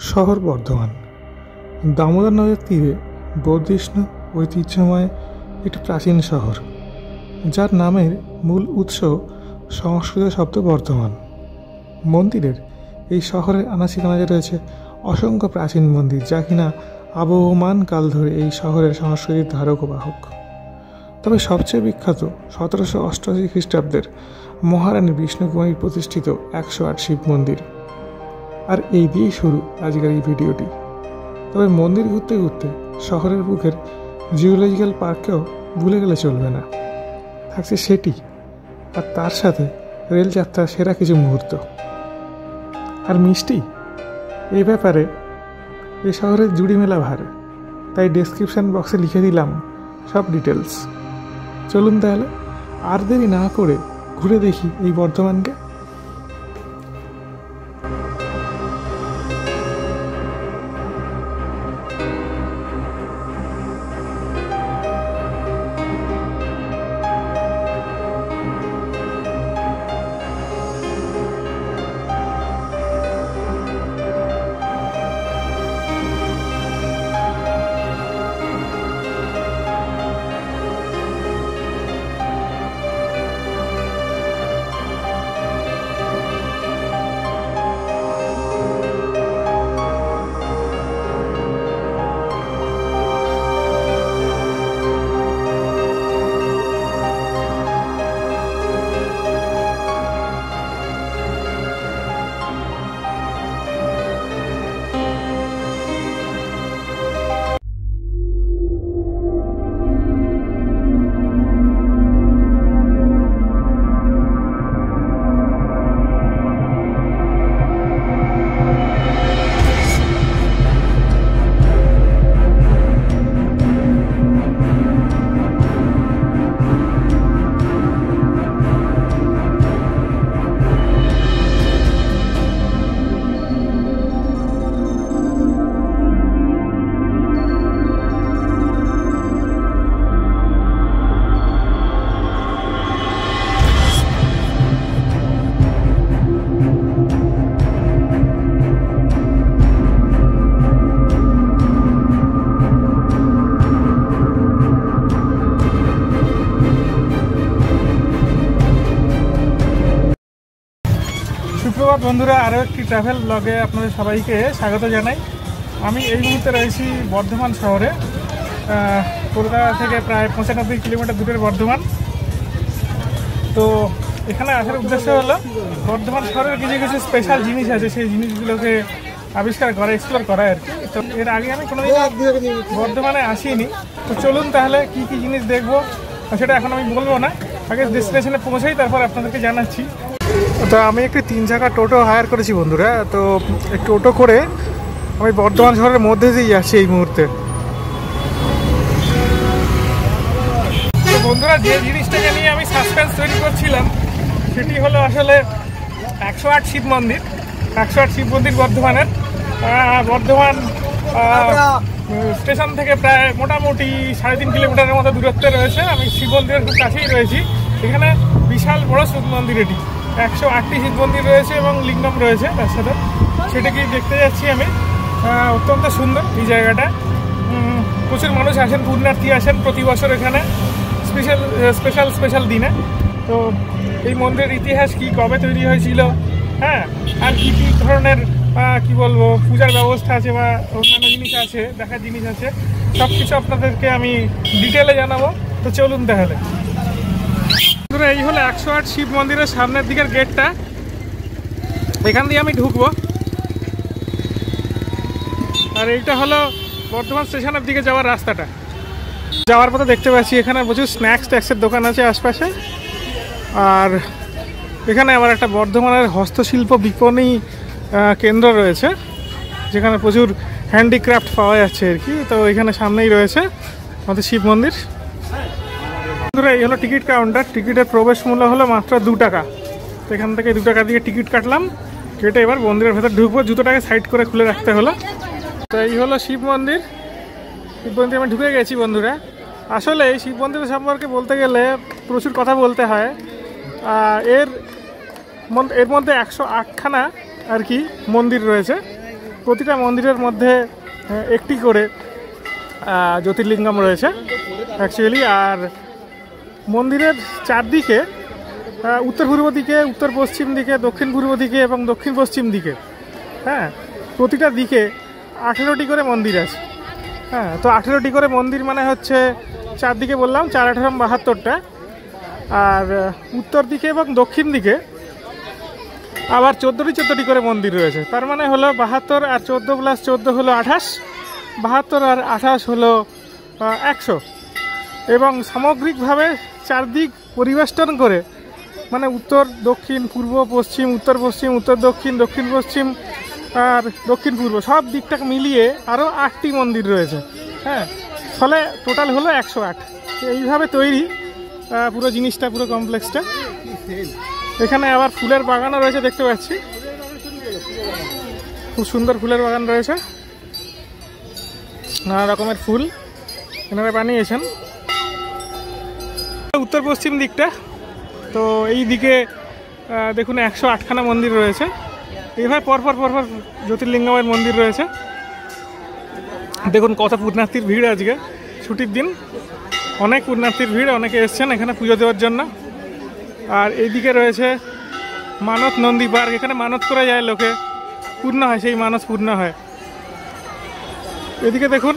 শহর বর্ধমান। দামোদর নদের তীরে বর্ধিষ্ণু ঐতিহ্যময় একটি প্রাচীন শহর, যার নামের মূল উৎস সংস্কৃত শব্দ বর্ধমান। মন্দিরের এই শহরের আনাচে কানাচে রয়েছে অসংখ্য প্রাচীন মন্দির, যা কিনা আবহমান কাল ধরে এই শহরের সংস্কৃতির ধারক ও বাহক। তবে সবচেয়ে বিখ্যাত 1788 খ্রিস্টাব্দের মহারানী বিষ্ণুকুমারীর প্রতিষ্ঠিত 108 শিব মন্দির। আর এই দিয়েই শুরু আজকের এই ভিডিওটি। তবে মন্দির ঘুরতে ঘুরতে শহরের বুকের জিওলজিক্যাল পার্ককেও ভুলে গেলে চলবে না। থাকছে সেটি, আর তার সাথে রেলযাত্রার সেরা কিছু মুহূর্ত আর মিষ্টি। এই ব্যাপারে এ শহরের জুড়ি মেলা ভার, তাই ডেসক্রিপশন বক্সে লিখে দিলাম সব ডিটেলস। চলুন তাহলে আর দেরি না করে ঘুরে দেখি এই বর্ধমানকে। সুপ্রভাত বন্ধুরা, আরও একটি ট্রাভেল ব্লগে আপনাদের সবাইকে স্বাগত জানাই। আমি এই মুহূর্তে রয়েছি বর্ধমান শহরে। কলকাতা থেকে প্রায় 95 কিলোমিটার দূরের বর্ধমান। তো এখানে আসার উদ্দেশ্য হলো বর্ধমান শহরের কিছু কিছু স্পেশাল জিনিস আছে, সেই জিনিসগুলোকে আবিষ্কার করা, এক্সপ্লোর করা আর কি। তো এর আগে আমি কোনোদিন বর্ধমানে আসিনি। তো চলুন তাহলে কি কি জিনিস দেখবো সেটা এখন আমি বলবো না, আগে ডেস্টিনেশনে পৌঁছাই, তারপর আপনাদেরকে জানাচ্ছি। তো আমি একটি 3 চাকা টোটো হায়ার করেছি বন্ধুরা। তো এই টোটো করে আমি বর্ধমান শহরের মধ্যে দিয়ে যাচ্ছি এই মুহূর্তে। তো বন্ধুরা, যে জিনিসটাকে নিয়ে আমি সাসপেন্স তৈরি করছিলাম সেটি হলো আসলে 108 শিব মন্দির। 108 শিব মন্দির বর্ধমানের। বর্ধমান স্টেশন থেকে প্রায় মোটামুটি 3.5 কিলোমিটারের মতো দূরত্বে রয়েছে। আমি শিব মন্দিরের খুব কাছেই রয়েছি। এখানে বিশাল বড় শিব মন্দির, এটি 108টি শিব মন্দির রয়েছে এবং লিঙ্গম রয়েছে তার সাথে। সেটাকে দেখতে যাচ্ছি আমি। অত্যন্ত সুন্দর এই জায়গাটা। প্রচুর মানুষ আসেন, পুণ্যার্থী আসেন প্রতি বছর এখানে স্পেশাল দিনে। তো এই মন্দিরের ইতিহাস কি, কবে তৈরি হয়েছিল, হ্যাঁ, আর কী কী ধরনের কি বলবো পূজার ব্যবস্থা আছে বা অন্যান্য জিনিস আছে, দেখার জিনিস আছে, সব কিছু আপনাদেরকে আমি ডিটেলে জানাবো। তো চলুন তাহলে। এই হলো 108 শিব মন্দিরের সামনের দিকের গেটটা। এখান দিয়ে আমি ঢুকবো। আর এইটা হলো বর্ধমান স্টেশনের দিকে যাওয়ার রাস্তাটা। যাওয়ার পথে দেখতে পাচ্ছি এখানে প্রচুর স্ন্যাক্সের দোকান আছে আশপাশে। আর এখানে আবার একটা বর্ধমানের হস্তশিল্প বিপণী কেন্দ্র রয়েছে, যেখানে প্রচুর হ্যান্ডিক্রাফট পাওয়া যাচ্ছে আর কি। তো এখানে সামনেই রয়েছে আমাদের শিব মন্দির। এই হলো টিকিট কাউন্টার। টিকিটের প্রবেশ মূল্য হলো মাত্র 2 টাকা। তো এখান থেকে 2 টাকা দিয়ে টিকিট কাটলাম, কেটে এবার মন্দিরের ভেতর ঢুকবো। জুতোটাকে সাইড করে খুলে রাখতে হলো। তো এই হলো শিব মন্দির। শিব মন্দিরে আমি ঢুকে গেছি বন্ধুরা। আসলে এই শিব মন্দির সম্পর্কে বলতে গেলে প্রচুর কথা বলতে হয়। এর মধ্যে 108খানা আর কি মন্দির রয়েছে। প্রতিটা মন্দিরের মধ্যে একটি করে জ্যোতির্লিঙ্গম রয়েছে অ্যাকচুয়ালি। আর মন্দিরের চারদিকে উত্তর পূর্ব দিকে, উত্তর পশ্চিম দিকে, দক্ষিণ পূর্ব দিকে এবং দক্ষিণ পশ্চিম দিকে, হ্যাঁ, প্রতিটা দিকে 18টি করে মন্দির আছে। হ্যাঁ, তো 18টি করে মন্দির মানে হচ্ছে চারদিকে বললাম 4×18 72টা, আর উত্তর দিকে এবং দক্ষিণ দিকে আবার 14টি করে মন্দির রয়েছে। তার মানে হলো 72 আর 14 + 14 হলো 28, 72 আর 28 হলো 100। এবং সামগ্রিকভাবে চারদিক পরিবেষ্টন করে মানে উত্তর দক্ষিণ পূর্ব পশ্চিম, উত্তর পশ্চিম, উত্তর দক্ষিণ, দক্ষিণ পশ্চিম আর দক্ষিণ পূর্ব সব দিকটাকে মিলিয়ে আরও 8টি মন্দির রয়েছে। হ্যাঁ, ফলে টোটাল হলো 108। এইভাবে তৈরি পুরো জিনিসটা, পুরো কমপ্লেক্সটা। এখানে আবার ফুলের বাগানও রয়েছে, দেখতে পাচ্ছি খুব সুন্দর ফুলের বাগান রয়েছে, নানা রকমের ফুল এনারা বানিয়েছেন। উত্তর পশ্চিম দিকটা তো এই দিকে দেখুন 108খানা মন্দির রয়েছে। এইভাবে পরপর জ্যোতির্লিঙ্গমের মন্দির রয়েছে। দেখুন কত পুণ্যার্থীর ভিড়, আজকে ছুটির দিন, অনেক পুণ্যার্থীর ভিড়, অনেকে এসছেন এখানে পুজো দেওয়ার জন্য। আর এইদিকে রয়েছে মানত নন্দী পার্ক, এখানে মানত করা যায়, লোকে পূর্ণ হয়, সেই মানত পূর্ণ হয়। এদিকে দেখুন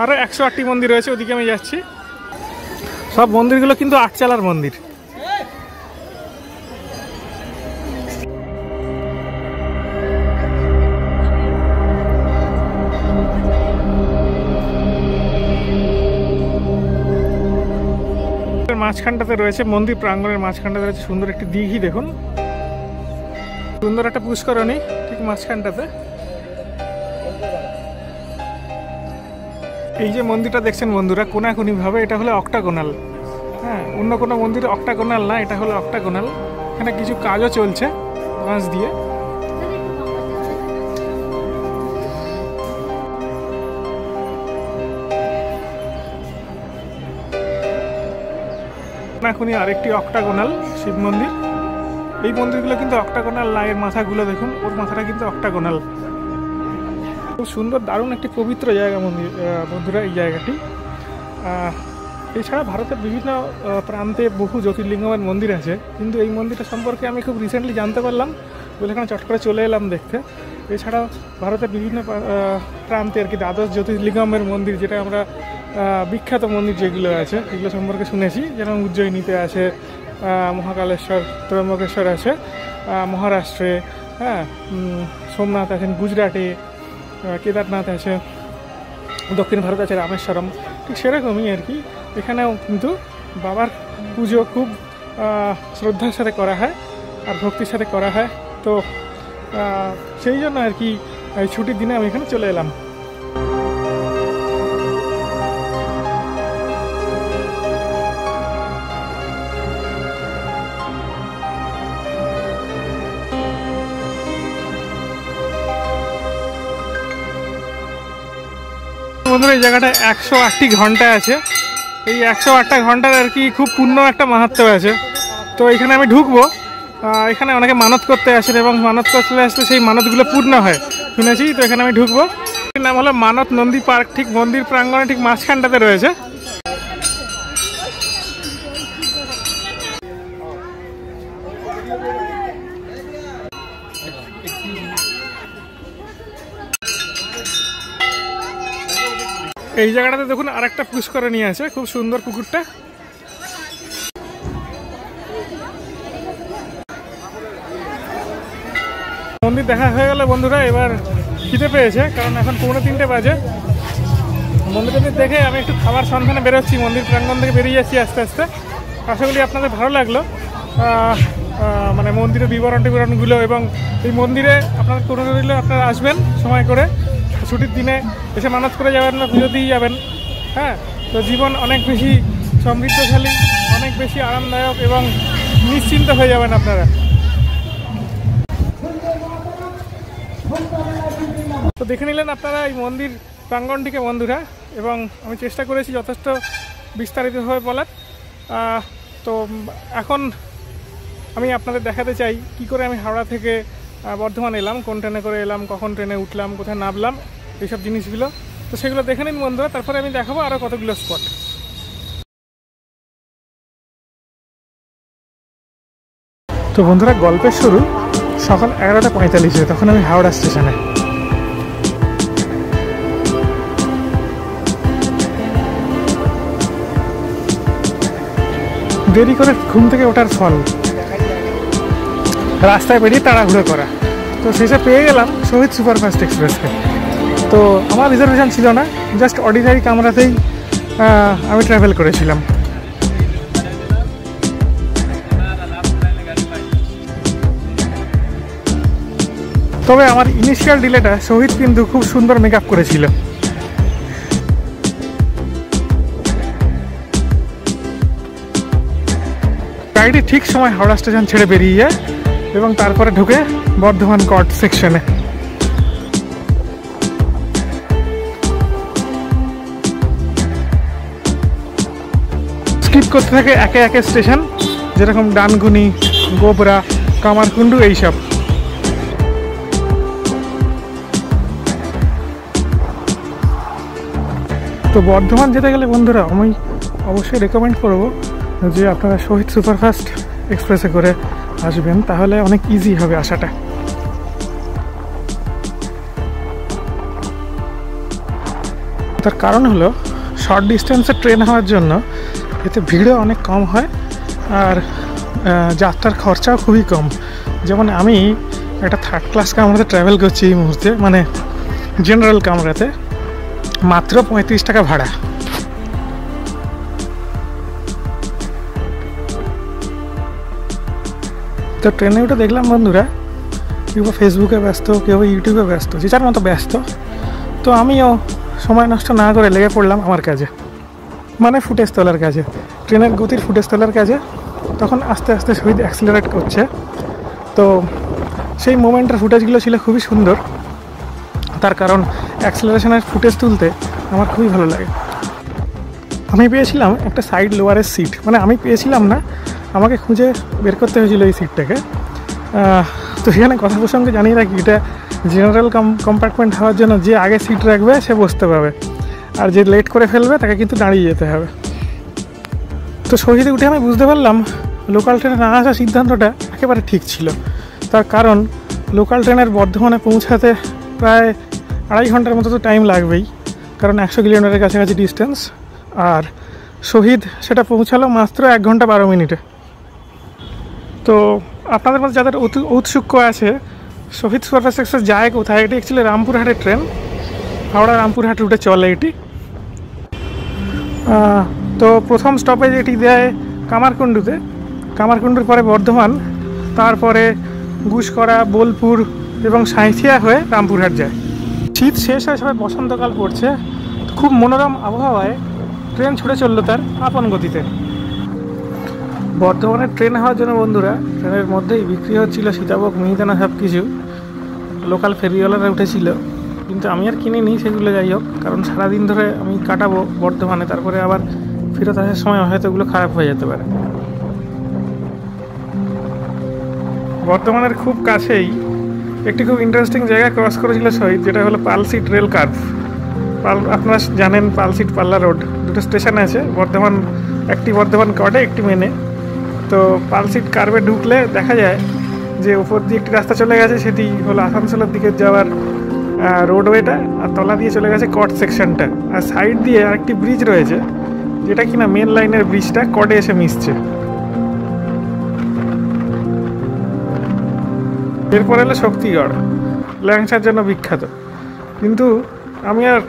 আরও 108টি মন্দির রয়েছে, ওদিকে আমি যাচ্ছি। সব মন্দিরগুলো কিন্তু 8 চালার মন্দির। মাঝখানটাতে রয়েছে, মন্দির প্রাঙ্গণের মাঝখানটাতে রয়েছে সুন্দর একটি দিঘি। দেখুন সুন্দর একটা পুষ্করণী ঠিক মাঝখানটাতে। এই যে মন্দিরটা দেখছেন বন্ধুরা, কোনাকুনি ভাবে এটা হলো অক্টাগোনাল। হ্যাঁ, অন্য কোনো মন্দির অক্টাগোনাল না, এটা হলো অক্টাগোনাল। এখানে কিছু কাজও চলছে বাঁশ দিয়ে। কোনাকুনি আরেকটি অক্টাগোনাল শিব মন্দির। এই মন্দিরগুলো কিন্তু অক্টাগোনাল না, এর মাথাগুলো দেখুন, ওর মাথাটা কিন্তু অক্টাগোনাল। খুব সুন্দর, দারুণ একটি পবিত্র জায়গা মন্দির বন্ধুরা এই জায়গাটি। এছাড়া ভারতের বিভিন্ন প্রান্তে বহু জ্যোতির্লিঙ্গমের মন্দির আছে, কিন্তু এই মন্দিরটা সম্পর্কে আমি খুব রিসেন্টলি জানতে পারলাম বলে এখানে চট করে চলে এলাম দেখতে। এছাড়াও ভারতের বিভিন্ন প্রান্তে আর কি দ্বাদশ জ্যোতির্লিঙ্গমের মন্দির, যেটা আমরা বিখ্যাত মন্দির যেগুলো আছে এগুলো সম্পর্কে শুনেছি। যেমন উজ্জয়িনীতে আছে, মহাকালেশ্বর, ত্রম্বকেশ্বর আছে মহারাষ্ট্রে, হ্যাঁ, সোমনাথ আছেন গুজরাটে, কেদারনাথ আছে দক্ষিণ ভারত, আছে রামেশ্বরম। ঠিক সেরকমই আর কি এখানেও কিন্তু বাবার পুজো খুব শ্রদ্ধার সাথে করা হয় আর ভক্তির সাথে করা হয়। তো সেই জন্য আর কি এই ছুটির দিনে আমি এখানে চলে এলাম। বন্ধুরা এই জায়গাটায় 108টি ঘন্টা আছে। এই 108টা ঘন্টার আর কি খুব পূর্ণ একটা মাহাত্ম্য আছে। তো এখানে আমি ঢুকবো, এখানে অনেকে মানত করতে আসেন এবং মানত করতে আসলে সেই মানতগুলো পূর্ণ হয় শুনেছি। তো এখানে আমি ঢুকবো। এর নাম হলো মানত নন্দী পার্ক, ঠিক মন্দির প্রাঙ্গণে ঠিক মাঝখানটাতে রয়েছে। এই জায়গাটাতে দেখুন আরেকটা পুষ্করণী আছে, খুব সুন্দর পুকুরটা। মন্দির দেখা হয়ে গেল বন্ধুরা, এবার খিদে পেয়েছে, কারণ এখন 3:45 বাজে। মন্দির দেখে আমি একটু খাবার সন্ধানে বেরোচ্ছি, মন্দির প্রাঙ্গণ থেকে বেরিয়ে যাচ্ছি আস্তে আস্তে। আশা করি আপনাদের ভালো লাগলো মানে মন্দিরের বিবরণগুলো। এবং এই মন্দিরে আপনাদের কোনো দিলে আপনারা আসবেন সময় করে, ছুটির দিনে এসে মানত করে যাবেন বা পুজো দিয়ে যাবেন। হ্যাঁ, তো জীবন অনেক বেশি সমৃদ্ধশালী, অনেক বেশি আরামদায়ক এবং নিশ্চিন্ত হয়ে যাবেন আপনারা। তো দেখে নিলেন আপনারা এই মন্দির প্রাঙ্গণটিকে বন্ধুরা, এবং আমি চেষ্টা করেছি যথেষ্ট বিস্তারিতভাবে বলার। তো এখন আমি আপনাদের দেখাতে চাই কি করে আমি হাওড়া থেকে বর্ধমান এলাম, কোন ট্রেনে করে এলাম, কখন ট্রেনে উঠলাম, কোথায় নামলাম, এইসব জিনিসগুলো। তো সেগুলো দেখে নিন বন্ধুরা, তারপরে আমি দেখাবো আরও কতগুলো স্পট। তো বন্ধুরা, গল্পের শুরু সকাল 11:45, তখন আমি হাওড়া স্টেশনে। দেরি করে ঘুম থেকে ওঠার ফল, রাস্তায় বেরিয়ে তাড়াহুড়ো করা। তো শেষে পেয়ে গেলাম শহীদ সুপারফাস্ট এক্সপ্রেসকে। তো আমার রিজার্ভেশন ছিল না, জাস্ট অর্ডিনারি কামরাতেই আমি ট্রাভেল করেছিলাম। তবে আমার ইনিশিয়াল ডিলেটা শহীদ কিন্তু খুব সুন্দর মেকআপ করেছিল। গাড়িটি ঠিক সময় হাওড়া স্টেশন ছেড়ে বেরিয়ে যায় এবং তারপরে ঢুকে বর্ধমান কট সেকশনে। স্কিপ করতে থাকে একে একে স্টেশন, যেরকম ডানকুনি, গোবরা, কামারকুণ্ডু, এইসব। তো বর্ধমান যেতে গেলে বন্ধুরা আমি অবশ্যই রেকমেন্ড করবো যে আপনারা শহীদ সুপারফাস্ট এক্সপ্রেসে করে আসবেন, তাহলে অনেক ইজি হবে আসাটা। তার কারণ হলো শর্ট ডিস্টেন্সে ট্রেন হওয়ার জন্য এতে ভিড়ও অনেক কম হয় আর যাত্রার খরচাও খুবই কম। যেমন আমি একটা থার্ড ক্লাস কামরাতে ট্রাভেল করছি এই মুহূর্তে, মানে জেনারেল কামরাতে, মাত্র 35 টাকা ভাড়া। তো ট্রেনে উঠে দেখলাম বন্ধুরা কেউ ফেসবুকে ব্যস্ত, কেউ ইউটিউবে ব্যস্ত, যে যার মতো ব্যস্ত। তো আমিও সময় নষ্ট না করে লেগে পড়লাম আমার কাজে, মানে ফুটেজ তোলার কাজে, ট্রেনের গতির ফুটেজ তোলার কাজে। তখন আস্তে আস্তে শহীদ অ্যাক্সিলারেট করছে, তো সেই মোমেন্টের ফুটেজগুলো ছিল খুবই সুন্দর। তার কারণ অ্যাক্সিলারেশনের ফুটেজ তুলতে আমার খুবই ভালো লাগে। আমি পেয়েছিলাম একটা সাইড লোয়ারের সিট, মানে আমি পেয়েছিলাম না, আমাকে খুঁজে বের করতে হয়েছিল এই সিটটাকে। তো সেখানে কথা প্রসঙ্গে জানিয়ে রাখি, এটা জেনারেল কম্পার্টমেন্ট হওয়ার জন্য যে আগে সিট রাখবে সে বসতে পারবে, আর যে লেট করে ফেলবে তাকে কিন্তু দাঁড়িয়ে যেতে হবে। তো শহীদে উঠে আমি বুঝতে পারলাম লোকাল ট্রেনে না আসার সিদ্ধান্তটা একেবারে ঠিক ছিল। তার কারণ লোকাল ট্রেনের বর্ধমানে পৌঁছাতে প্রায় 2.5 ঘন্টার মতো তো টাইম লাগবেই, কারণ 100 কিলোমিটারের কাছাকাছি ডিস্টেন্স। আর শহীদ সেটা পৌঁছালো মাত্র 1 ঘন্টা 12 মিনিটে। তো আপনাদের মধ্যে যাদের ঔৎসুক্য আছে শহীদ সুপারফাস্ট এক্সপ্রেস যায় কোথায়, এটি অ্যাকচুয়ালি রামপুরহাটের ট্রেন, হাওড়া রামপুরহাট রুটে চলে এটি। তো প্রথম স্টপেজ এটি দেয় কামারকুণ্ডুতে, কামারকুণ্ডুর পরে বর্ধমান, তারপরে গুসকরা, বোলপুর এবং সাঁইথিয়া হয়ে রামপুরহাট যায়। শীত শেষ হয়ে সবাই বসন্তকাল পড়ছে, খুব মনোরম আবহাওয়ায় ট্রেন ছুটে চললো তার আপন গতিতে। বর্ধমানের ট্রেন হওয়ার জন্য বন্ধুরা ট্রেনের মধ্যেই বিক্রি হচ্ছিল সীতাভোগ, মিহিদানা, সব কিছু। লোকাল ফেরিওয়ালারা উঠেছিল, কিন্তু আমি আর কিনে নিই সেগুলো, যাই হোক, কারণ সারাদিন ধরে আমি কাটাবো বর্ধমানে, তারপরে আবার ফেরত আসার সময় হয়তো এগুলো খারাপ হয়ে যেতে পারে। বর্ধমানের খুব কাছেই একটি খুব ইন্টারেস্টিং জায়গা ক্রস করেছিল শহীদ, যেটা হলো পালসিট রেল কার্ভ। আপনারা জানেন পালসিট পাল্লা রোড, দুটো স্টেশন আছে বর্ধমান, একটি বর্ধমান কটে, একটি মেনে। তো পালসিট কার্ভে ঢুকলে দেখা যায় যে উপর দিয়ে একটি রাস্তা চলে গেছে, সেটি হলো আসানসোলের দিকে যাওয়ার রোডওয়েটা, আর তলা দিয়ে চলে গেছে কট সেকশনটা, আর সাইড দিয়ে আরেকটি ব্রিজ রয়েছে, যেটা কিনা মেন লাইনের ব্রিজটা কটে এসে মিশছে। এরপর এলো শক্তিগড়, ল্যাংচার জন্য বিখ্যাত। কিন্তু আমি আর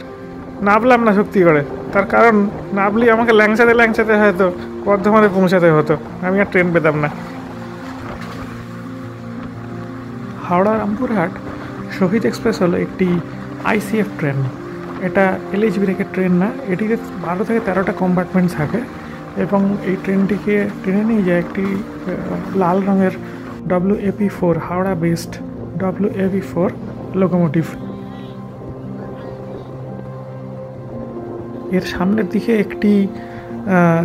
নামলাম না শক্তিগড়ে, তার কারণ নামলেই আমাকে ল্যাংচাতে হয়তো বর্ধমানে পৌঁছাতে হতো, আমি আর ট্রেন পেতাম না। হাওড়া রামপুরহাট শহীদ এক্সপ্রেস হলো একটি আইসিএফ ট্রেন। এটা এলএইচবি রেখে ট্রেন না, এটিতে 12 থেকে 13টা কম্পার্টমেন্ট থাকে এবং এই ট্রেনটিকে টেনে নিয়ে যায় একটি লাল রঙের WAP4 Howrah based WAP4 locomotive. এর সামনের দিকে একটি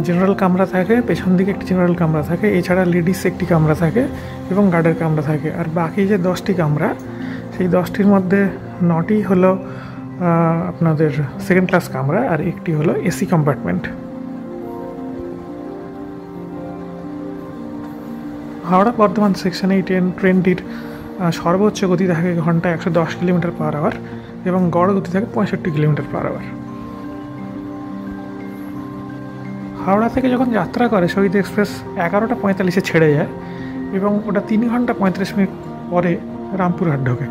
জেনারেল কামরা থাকে, পেছন দিকে একটি জেনারেল কামরা থাকে, এছাড়া লেডিস একটি কামরা থাকে এবং গার্ডের কামরা থাকে। আর বাকি যে 10টি কামরা, সেই 10টির মধ্যে 9টি হলো আপনাদের সেকেন্ড ক্লাস কামরা আর একটি হলো এসি কম্পার্টমেন্ট। হাওড়া বর্ধমান সেকশনে এই ট্রেনটির সর্বোচ্চ গতি থাকে ঘন্টায় 110 কিলোমিটার/আওয়ার এবং গড় গতি থাকে 65 কিলোমিটার/আওয়ার। হাওড়া থেকে যখন যাত্রা করে শহীদ এক্সপ্রেস 11টা 45-এ ছেড়ে যায় এবং ওটা 3 ঘন্টা 35 মিনিট পরে রামপুরহাট ঢোকে।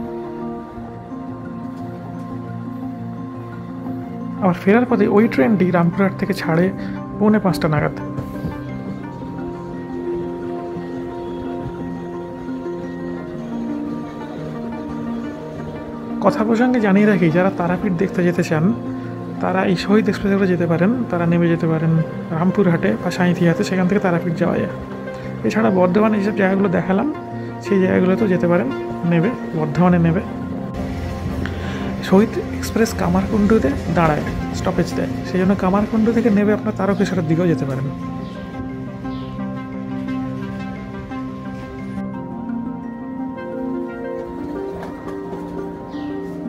আবার ফেরার পথে ওই ট্রেনটি রামপুরহাট থেকে ছাড়ে 4:45 নাগাদ। কথা প্রসঙ্গে জানিয়ে রাখি, যারা তারাপীঠ দেখতে যেতে চান তারা এই শহীদ এক্সপ্রেসে করে যেতে পারেন। তারা নেমে যেতে পারেন রামপুরহাটে বা সাঁইথিয়াতে, সেখান থেকে তারাপীঠ যাওয়া যায়। এছাড়া বর্ধমানে যেসব জায়গাগুলো দেখালাম সেই জায়গাগুলোতেও যেতে পারেন নেবে, বর্ধমানে নেবে। শহীদ এক্সপ্রেস কামারকুণ্ডুতে দাঁড়ায়, স্টপেজ দেয়, সেই জন্য কামারকুণ্ডু থেকে নেবে আপনার তারকেশ্বরের দিকেও যেতে পারেন।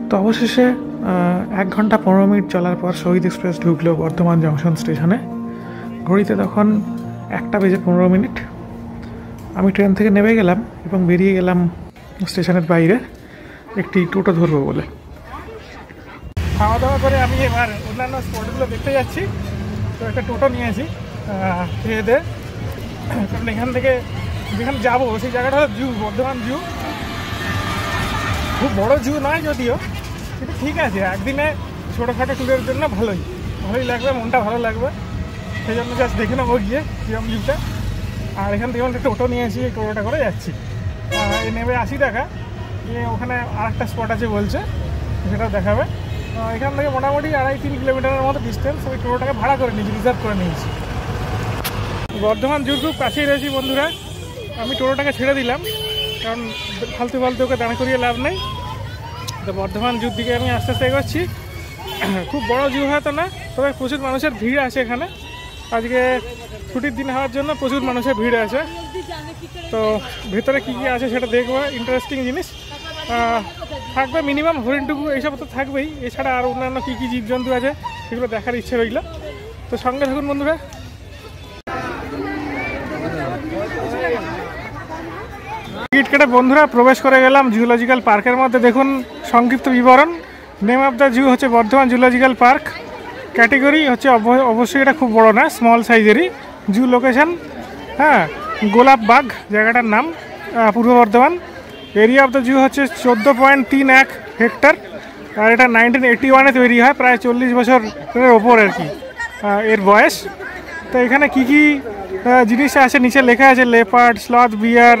তো অবশেষে 1 ঘন্টা 15 মিনিট চলার পর শহীদ এক্সপ্রেস ঢুকলো বর্ধমান জংশন স্টেশনে। ঘড়িতে তখন 1:15 আমি ট্রেন থেকে নেমে গেলাম এবং বেরিয়ে গেলাম স্টেশনের বাইরে একটি টোটো ধরবো বলে। খাওয়া দাওয়া করে আমি এবার অন্যান্য স্পটগুলো দেখতে যাচ্ছি। তো একটা টোটো নিয়েছি খেয়ে দে, কারণ এখান থেকে যেখানে যাবো সেই জায়গাটা হলো জু, বর্ধমান জু। খুব বড় জু নয় যদিও, কিন্তু ঠিক আছে, একদিনে ছোটোখাটো ট্যুরের জন্য ভালোই লাগবে, মনটা ভালো লাগবে। সেই জন্য জাস্ট দেখে নেবো গিয়ে কিরম জুটা। আর এখান থেকে একটা টোটো নিয়েছি, এই টোটোটা করে যাচ্ছি। নেবে 80 টাকা, ওখানে আরেকটা স্পট আছে বলছে, সেটাও দেখাবে। এখান থেকে মোটামুটি 2.5-3 কিলোমিটারের মতো ডিস্টেন্স। ওই টোটোটাকে ভাড়া করে নিয়েছি, রিজার্ভ করে নিয়েছি। বর্ধমান জুর খুব কাছেই রয়েছি বন্ধুরা। আমি টোটোটাকে ছেড়ে দিলাম, কারণ ফালতু ওকে দাঁড় করিয়ে লাভ নেই। তো বর্ধমান জুর দিকে আমি আস্তে আস্তে এগোচ্ছি। খুব বড় জু হয়তো না, তবে প্রচুর মানুষের ভিড় আছে এখানে। আজকে ছুটির দিন হওয়ার জন্য প্রচুর মানুষের ভিড় আছে। তো ভেতরে কী কী আছে সেটা দেখবো, ইন্টারেস্টিং জিনিস থাকবে। মিনিমাম হরিণটুকু এইসব তো থাকবেই, এছাড়া আর অন্যান্য কী কী জীবজন্তু আছে সেগুলো দেখার ইচ্ছে রইল। তো সঙ্গে থাকুন বন্ধুরা। টিকিট কেটে বন্ধুরা প্রবেশ করে গেলাম জুলজিক্যাল পার্কের মধ্যে। দেখুন সংক্ষিপ্ত বিবরণ। নেম অফ দ্য জু হচ্ছে বর্ধমান জুলজিক্যাল পার্ক। ক্যাটেগরি হচ্ছে অবশ্যই এটা খুব বড় না, স্মল সাইজেরই। জু লোকেশন গোলাপবাগ জায়গাটার নাম, পূর্ব Bardhaman. Area of the zoo হচ্ছে 14.31 হেক্টর। আর এটা 1981-এ তৈরি হয়, প্রায় 40 বছরের ওপর আর কি এর বয়স। তো এখানে কী কী জিনিস আছে নিচে লেখা আছে, লেপার্ড, স্লথ, বিয়ার,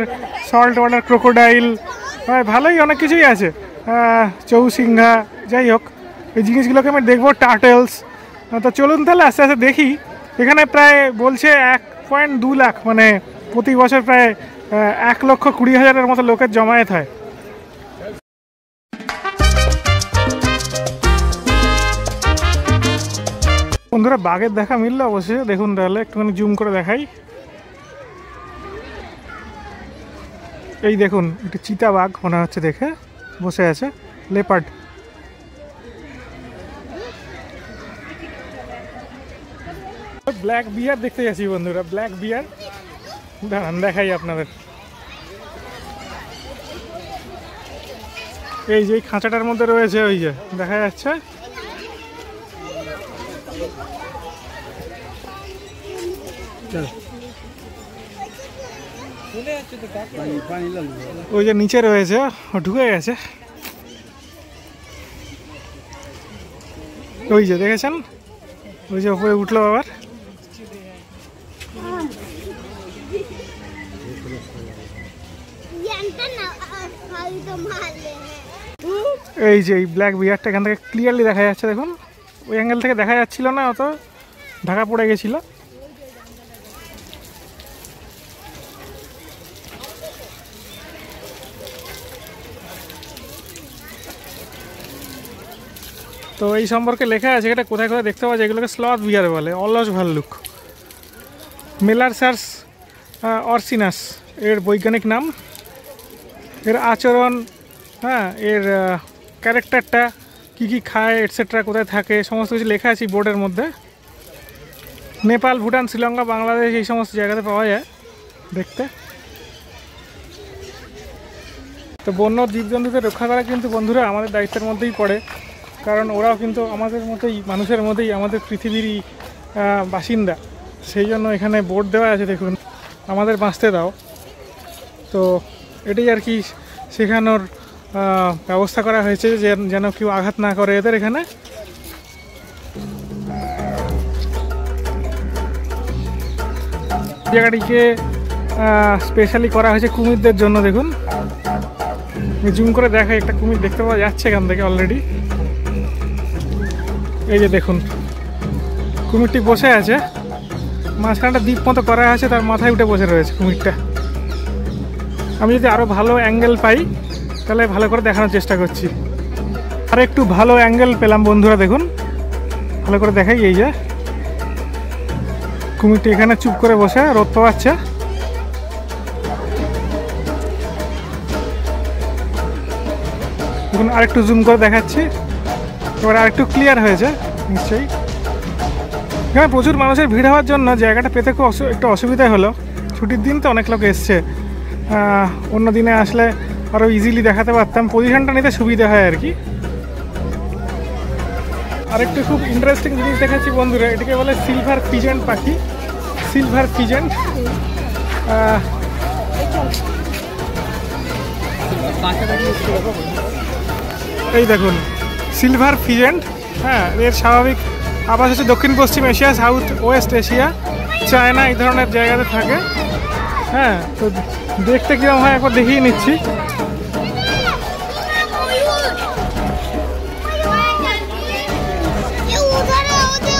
সল্ট ওয়াটার ক্রোকোডাইল, ভালোই অনেক কিছুই আছে, চৌসিংহা। যাই হোক, এই জিনিসগুলোকে আমি দেখবো, টার্টেলস। তো চলুন তাহলে আস্তে আস্তে দেখি। এখানে প্রায় বলছে 1.2 লাখ, মানে প্রতি বছর প্রায় 1,20,000-এর মতো লোকের জমায়েত হয়। বন্ধুরা বাঘের দেখা মিললো অবশ্যই, দেখুন তাহলে একটুখানি জুম করে দেখাই। এই দেখুন, একটি চিতা বাঘ মনে হচ্ছে দেখে, বসে আছে। লেপার্ড। ব্ল্যাক বিয়ার দেখতে যাচ্ছি বন্ধুরা, ব্ল্যাক বিয়ার। দাঁড়ান দেখাই আপনাদের। এই যে খাঁচাটার মধ্যে রয়েছে, ওই যে দেখা যাচ্ছে। ওই যে নিচে রয়েছে, ঢুকে গেছে। ওই যে দেখেছেন, ওই যে উপরে উঠলো আবার। এই যে এই ব্ল্যাক বিয়ারটা এখান থেকে ক্লিয়ারলি দেখা যাচ্ছে, দেখুন। ওই অ্যাঙ্গেল থেকে দেখা যাচ্ছিল না, অত ঢাকা পড়ে গেছিল। তো এই সম্পর্কে লেখা আছে, এটা কোথায় কোথায় দেখতে পাওয়া যায়। এগুলোকে স্লথ বিয়ার বলে, অলস ভাল্লুক। মেলারসাস অরসিনাস এর বৈজ্ঞানিক নাম। এর আচরণ, হ্যাঁ, এর ক্যারেক্টারটা, কী কী খায় এটসেট্রা, কোথায় থাকে, সমস্ত কিছু লেখা আছে বোর্ডের মধ্যে। নেপাল, ভুটান, শ্রীলঙ্কা, বাংলাদেশ এই সমস্ত জায়গাতে পাওয়া যায় দেখতে। তো বন্য জীবজন্তুদের রক্ষা করা কিন্তু বন্ধুরা আমাদের দায়িত্বের মধ্যেই পড়ে, কারণ ওরাও কিন্তু আমাদের মতোই, মানুষের মতোই আমাদের পৃথিবীরই বাসিন্দা। সেই জন্য এখানে বোর্ড দেওয়া আছে, দেখুন, আমাদের বাঁচতে দাও। তো এটাই আর কি শেখানোর ব্যবস্থা করা হয়েছে, যেন কেউ আঘাত না করে এদের। এখানে জায়গাটিকে স্পেশালি করা হয়েছে কুমিরদের জন্য। দেখুন, জুম করে দেখা, একটা কুমির দেখতে পাওয়া যাচ্ছে এখান থেকে অলরেডি। এই যে দেখুন, কুমিরটি বসে আছে, মাঝখানটা দ্বীপ মতো করা আছে, তার মাথায় উঠে বসে রয়েছে কুমিরটা। আমি যদি আরও ভালো অ্যাঙ্গেল পাই তাহলে ভালো করে দেখানোর চেষ্টা করছি। আর একটু ভালো অ্যাঙ্গেল পেলাম বন্ধুরা, দেখুন, ভালো করে দেখাই। এই যে কুমিরটি এখানে চুপ করে বসে রোদ পাচ্ছে। দেখুন, আরেকটু জুম করে দেখাচ্ছি, এবার আরেকটু ক্লিয়ার হয়েছে নিশ্চয়ই। এখানে প্রচুর মানুষের ভিড় হওয়ার জন্য জায়গাটা পেতে খুব একটু অসুবিধা হলো। ছুটির দিন তো অনেক লোক এসছে, অন্য দিনে আসলে আরও ইজিলি দেখাতে পারতাম, পজিশনটা নিতে সুবিধা হয় আর কি। আরেকটু খুব ইন্টারেস্টিং জিনিস দেখাচ্ছি বন্ধুরা, এটাকে বলে সিলভার পিজেন্ট পাখি। সিলভার পিজেন্ট, এই দেখুন সিলভার পিজেন্ট। হ্যাঁ, এর স্বাভাবিক আবাস হচ্ছে দক্ষিণ পশ্চিম Asia, south West Asia, China, এই ধরনের জায়গাতে থাকে। হ্যাঁ, তো দেখতে কিরকম হয় একবার দেখিয়ে নিচ্ছি।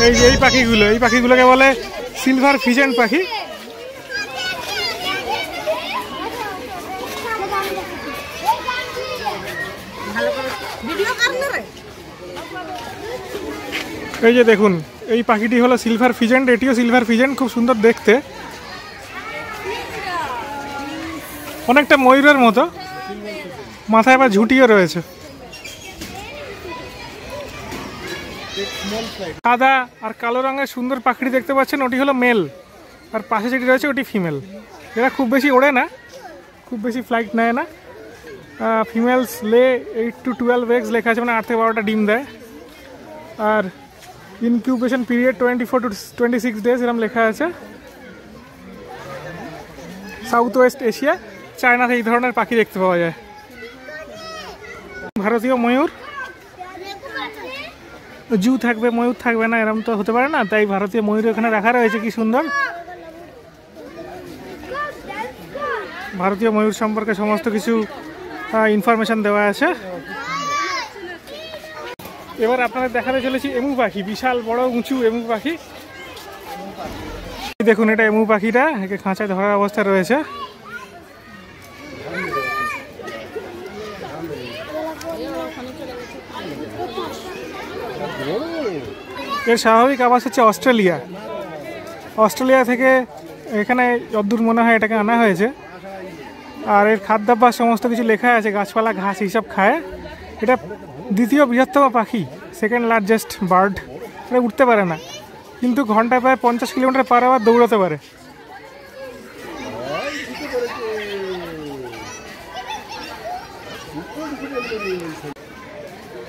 এই যে এই পাখিগুলোকে বলে সিলভার পিজেন্ট পাখি। এই যে দেখুন, এই পাখিটি হলো সিলভার পিজেন্ট, এটিও সিলভার পিজেন্ট, খুব সুন্দর দেখতে, অনেকটা ময়ূরের মতো, মাথায় আবার ঝুঁটিও রয়েছে। সাদা আর কালো রঙের সুন্দর পাখিটি দেখতে পাচ্ছেন, ওটি হলো মেল, আর পাশে যেটি রয়েছে ওটি ফিমেল। এরা খুব বেশি ওড়ে না, খুব বেশি ফ্লাইট নেয় না। ফিমেলস লে 8 to 12 eggs লেখা আছে, মানে 8 থেকে 12টা ডিম দেয়। আর ইনকিউবেশন পিরিয়ড 24 to 26 ডেজ এরকম লেখা আছে। সাউথ ওয়েস্ট এশিয়া, চায়নাতে এই ধরনের পাখি দেখতে পাওয়া যায়। ভারতীয় ময়ূর, জু থাকবে ময়ূর থাকবে না এরকম তো হতে পারে না, তাই ভারতীয় ময়ূর এখানে রাখা রয়েছে। কি সুন্দর, ভারতীয় ময়ূর সম্পর্কে সমস্ত কিছু ইনফরমেশন দেওয়া আছে। এবার আপনাদের দেখাতে চলেছি এমু পাখি, বিশাল বড় উঁচু এমু পাখি। দেখুন, এটা এমু পাখিটা, একে খাঁচায় ধরার অবস্থা রয়েছে। এর স্বাভাবিক আবাস হচ্ছে অস্ট্রেলিয়া। অস্ট্রেলিয়া থেকে এখানে যদ্দূর মনে হয় এটাকে আনা হয়েছে। আর এর খাদ্যাভ্যাস সমস্ত কিছু লেখা আছে, গাছপালা, ঘাস এইসব খায়। এটা দ্বিতীয় বৃহত্তম পাখি, সেকেন্ড লার্জেস্ট বার্ড। এটা উঠতে পারে না, কিন্তু ঘন্টায় প্রায় 50 কিলোমিটার পার আওয়ার দৌড়াতে পারে।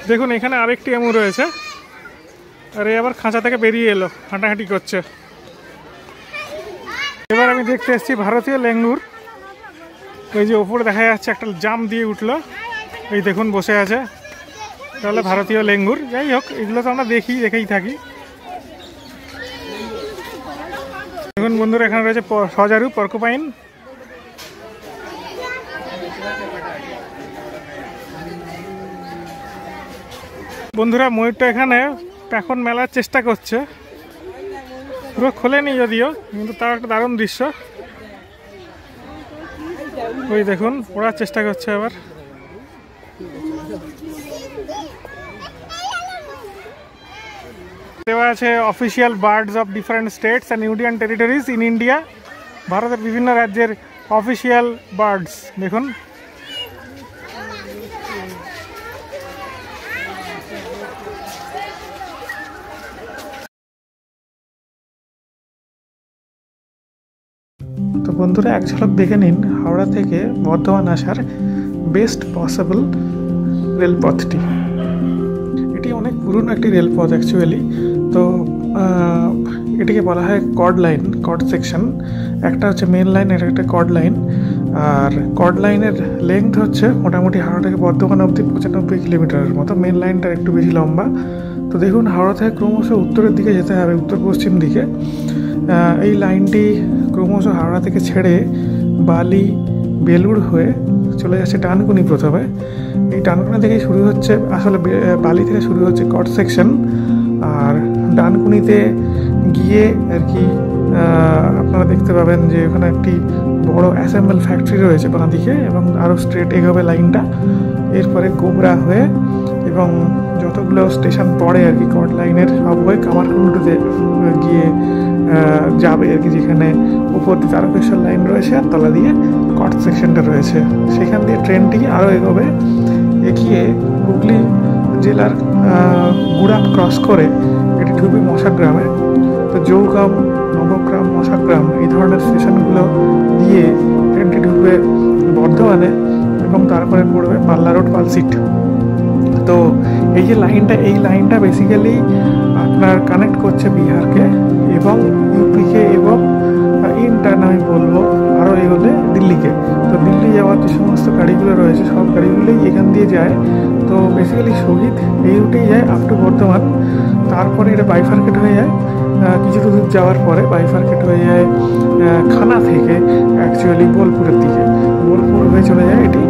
দেখুন, এখানে আরেকটি এমু রয়েছে, আর এ আবার খাঁচা থেকে বেরিয়ে এলো, হাঁটাহাঁটি করছে। এবার আমি দেখতে এসেছি ভারতীয় লেঙ্গুর। এই যে ওপরে দেখা যাচ্ছে একটা জাম দিয়ে উঠলো, এই দেখুন বসে আছে, তাহলে ভারতীয় লেঙ্গুর। যাই হোক, এগুলো তো আমরা দেখেই থাকি। দেখুন বন্ধুরা, এখানে রয়েছে সজারু, পর্কুপাইন। বন্ধুরা, ময়ূরটা এখানে এখন মেলার চেষ্টা করছে, পুরো খোলেনি যদিও, কিন্তু তার একটা দারুণ দৃশ্য। ওই দেখুন, ওড়ার চেষ্টা করছে আবার। দেওয়া আছে official birds of different states and union territories in India. ভারতের বিভিন্ন রাজ্যের অফিসিয়াল বার্ডস দেখুন। তো বন্ধুরা, এক ঝলক দেখে নিন হাওড়া থেকে বর্ধমান আসার বেস্ট পসিবল রেলপথটি। এটি অনেক পুরনো একটি রেলপথ অ্যাকচুয়ালি। তো এটিকে বলা হয় কর্ড লাইন, কর্ড সেকশন। একটা হচ্ছে মেন লাইন, এটা একটা কর্ড লাইন। আর কর্ড লাইনের লেন্থ হচ্ছে মোটামুটি হাওড়া থেকে বর্ধমান অবধি 95 কিলোমিটারের মতো। মেন লাইনটা একটু বেশি লম্বা। তো দেখুন, হাওড়া থেকে ক্রমশ উত্তরের দিকে যেতে হবে, উত্তর পশ্চিম দিকে। এই লাইনটি ক্রমশ হাওড়া থেকে ছেড়ে বালি বেলুড় হয়ে চলে যাচ্ছে ডানকুনি। প্রথমে এই ডানকুনি থেকেই শুরু হচ্ছে, আসলে বালি থেকে শুরু হচ্ছে কর্ড সেকশন। আর ডানকুনিতে গিয়ে আর কি আপনারা দেখতে পাবেন যে ওখানে একটি বড় অ্যাসেম্বল ফ্যাক্টরি রয়েছে বাঁ দিকে, এবং আরও স্ট্রেট এগোবে লাইনটা। এরপরে গোবরা হয়ে এবং যতগুলো স্টেশন পড়ে আর কি কর্ড লাইনের, সব হয়ে কামারকুণ্ডুতে গিয়ে যাবে আর কি, যেখানে উপর দিয়ে তারকেশ্বর লাইন রয়েছে আর তলা দিয়ে কর্ড সেকশনটা রয়েছে। সেখান দিয়ে ট্রেনটি আরও এগোবে, এগিয়ে হুগলি জেলার গুড়াপ ক্রস করে এটি ঢুকবে মশাগ্রামে। তো জৌগ্রাম, নবগ্রাম, মশাগ্রাম এই ধরনের স্টেশনগুলো দিয়ে ট্রেনটি ঢুকবে বর্ধমানে, এবং তারপরে পড়বে পাল্লা রোড, পালসিট। তো এই যে লাইনটা, এই লাইনটা বেসিক্যালি আপনার কানেক্ট করছে বিহারকে এবং ইউপিকে, এবং ইন্টার্ন আমি বলবো আরও এগোলে দিল্লিকে। তো দিল্লি যাওয়ার যে সমস্ত গাড়িগুলো রয়েছে সব গাড়িগুলোই এখান দিয়ে যায়। তো বেসিক্যালি শহীদ এই রুটেই যায় আপ টু বর্ধমান। তারপরে এটা বাইফার্কেট হয়ে যায়, কিছুটা দূর যাওয়ার পরে বাইফার্কেট হয়ে যায় খানা থেকে অ্যাকচুয়ালি বোলপুরের দিকে। বোলপুর হয়ে চলে যায় এটি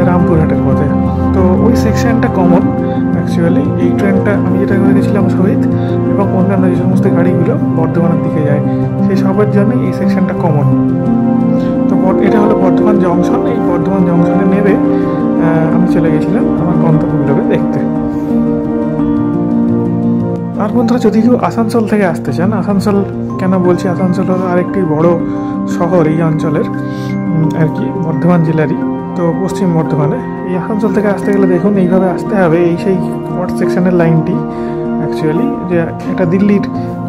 রামপুরহাটের পথে। তো ওই সেকশনটা কমন অ্যাকচুয়ালি। এই ট্রেনটা আমি যেটা করে গেছিলাম শহীদ, এবং অন্যান্য যে সমস্ত গাড়িগুলো বর্ধমানের দিকে যায়, সেই সবের জন্য এই সেকশনটা কমন। তো এটা হলো বর্ধমান জংশন। এই বর্ধমান জংশনে নেবে আমি চলে গেছিলাম আমার গন্তব্যগুলোকে দেখতে। আর বন্ধুরা, যদি কেউ আসানসোল থেকে আসতে চান, আসানসোল কেন বলছি, আসানসোল হলো আরেকটি বড় শহর এই অঞ্চলের আর কি, বর্ধমান জেলারই। তো পশ্চিম বর্ধমানে এই আসানসোল থেকে আসতে গেলে দেখুন এইভাবে আসতে হবে। এই সেই কর্ড সেকশনের লাইনটি অ্যাকচুয়ালি, যে এটা দিল্লির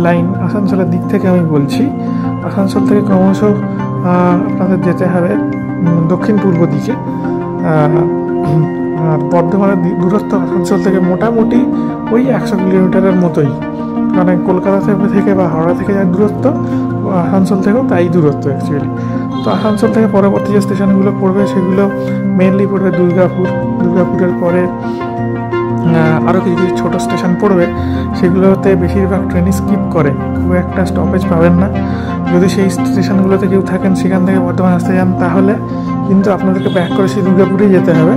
লাইন আসানসোলের দিক থেকে আমি বলছি। আসানসোল থেকে ক্রমশ আপনাদের যেতে হবে দক্ষিণ পূর্ব দিকে। আর বর্ধমানের দূরত্ব আসানসোল থেকে মোটামুটি ওই 100 কিলোমিটারের মতোই। মানে কলকাতা থেকে বা হাওড়া থেকে যার দূরত্ব, আসানসোল থেকেও তাই দূরত্ব অ্যাকচুয়ালি। তো আসানসোল থেকে পরবর্তী যে স্টেশনগুলো পড়বে সেগুলো মেনলি পড়বে দুর্গাপুর। দুর্গাপুরের পরে আরও কিছু কিছু ছোটো স্টেশন পড়বে, সেগুলোতে বেশিরভাগ ট্রেনই স্কিপ করে, খুব একটা স্টপেজ পাবেন না। যদি সেই স্টেশনগুলোতে কেউ থাকেন, সেখান থেকে বর্ধমান আসতে যান, তাহলে কিন্তু আপনাদেরকে ব্যাক করে সেই দুর্গাপুরেই যেতে হবে।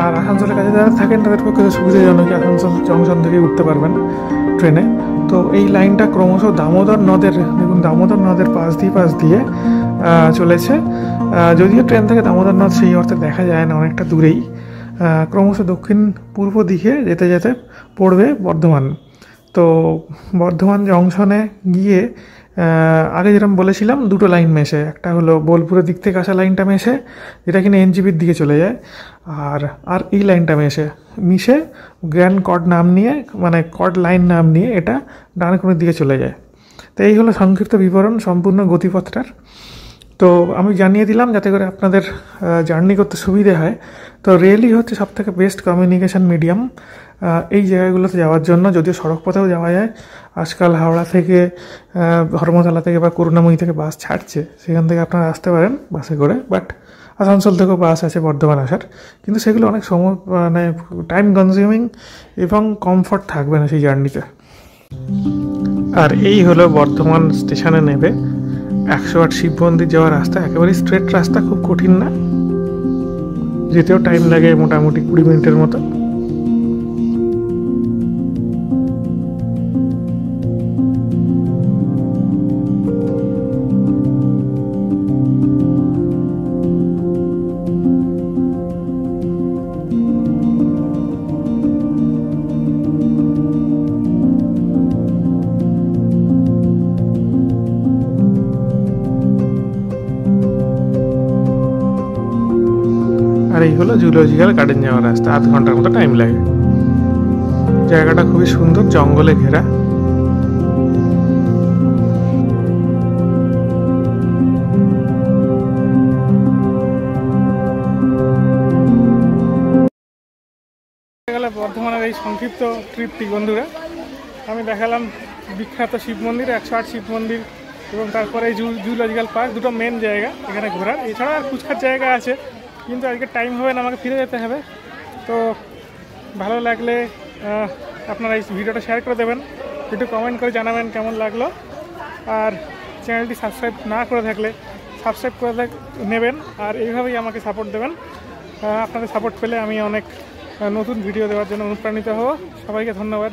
আর আসানসোলের কাছে যারা থাকেন তাদের পক্ষে সুবিধাজনক, আসানসোল জংশন থেকে উঠতে পারবেন ট্রেনে। তো এই লাইনটা ক্রমশ দামোদর নদের, দেখুন দামোদর নদের পাশ দিয়ে চলেছে। যদিও ট্রেন থেকে দামোদর নদ সেই অর্থে দেখা যায় না, অনেকটা দূরেই। ক্রমশ দক্ষিণ পূর্ব দিকে যেতে যেতে পড়বে বর্ধমান। তো বর্ধমান জংশনে গিয়ে আগে যেরকম বলেছিলাম দুটো লাইন মেশে, একটা হলো বোলপুরের দিক থেকে আসা লাইনটা মেশে, যেটা কিনা এনজিপির দিকে চলে যায়, আর এই লাইনটা মিশে গ্র্যান্ড কর্ড নাম নিয়ে, মানে কর্ড লাইন নাম নিয়ে এটা ডানকুনির দিকে চলে যায়। তো এই হলো সংক্ষিপ্ত বিবরণ সম্পূর্ণ গতিপথটার। তো আমি জানিয়ে দিলাম যাতে করে আপনাদের জার্নি করতে সুবিধে হয়। তো রেলই হচ্ছে সবথেকে বেস্ট কমিউনিকেশন মিডিয়াম এই জায়গাগুলোতে যাওয়ার জন্য। যদিও সড়ক পথেও যাওয়া যায়, আজকাল হাওড়া থেকে, ধর্মতলা থেকে বা করুণাময়ী থেকে বাস ছাড়ছে, সেখান থেকে আপনারা আসতে পারেন বাসে করে। বাট আসানসোল থেকেও বাস আছে বর্ধমান আসার, কিন্তু সেগুলো অনেক সময় মানে টাইম কনজিউমিং এবং কমফর্ট থাকবে না সেই জার্নিতে। আর এই হলো বর্ধমান স্টেশনে নেবে 108 শিব মন্দির যাওয়ার রাস্তা, একেবারে স্ট্রেট রাস্তা, খুব কঠিন না, যেতেও টাইম লাগে মোটামুটি 20 মিনিটের মতো। এই হলো জুলজিক্যাল গার্ডেন যাওয়ার রাস্তা, আধ ঘন্টার মতো টাইম লাগে। জায়গাটা খুবই সুন্দর, জঙ্গলে ঘেরা। বর্ধমানের এই সংক্ষিপ্ত ট্রিপটি বন্ধুরা, আমি দেখালাম বিখ্যাত শিব মন্দির, 108 শিব মন্দির, এবং তারপরে এই জুলজিক্যাল পার্ক, দুটো মেন জায়গা এখানে ঘোরার। এছাড়া আর কুচকার জায়গা আছে, কিন্তু আজকে টাইম হবে না, আমাকে ফিরে যেতে হবে। তো ভালো লাগলে আপনারা এই ভিডিওটা শেয়ার করে দেবেন, একটু কমেন্ট করে জানাবেন কেমন লাগলো। আর চ্যানেলটি সাবস্ক্রাইব না করে থাকলে সাবস্ক্রাইব করে নেবেন, আর এইভাবেই আমাকে সাপোর্ট দেবেন। আপনাদের সাপোর্ট পেলে আমি অনেক নতুন ভিডিও দেওয়ার জন্য অনুপ্রাণিত হব। সবাইকে ধন্যবাদ।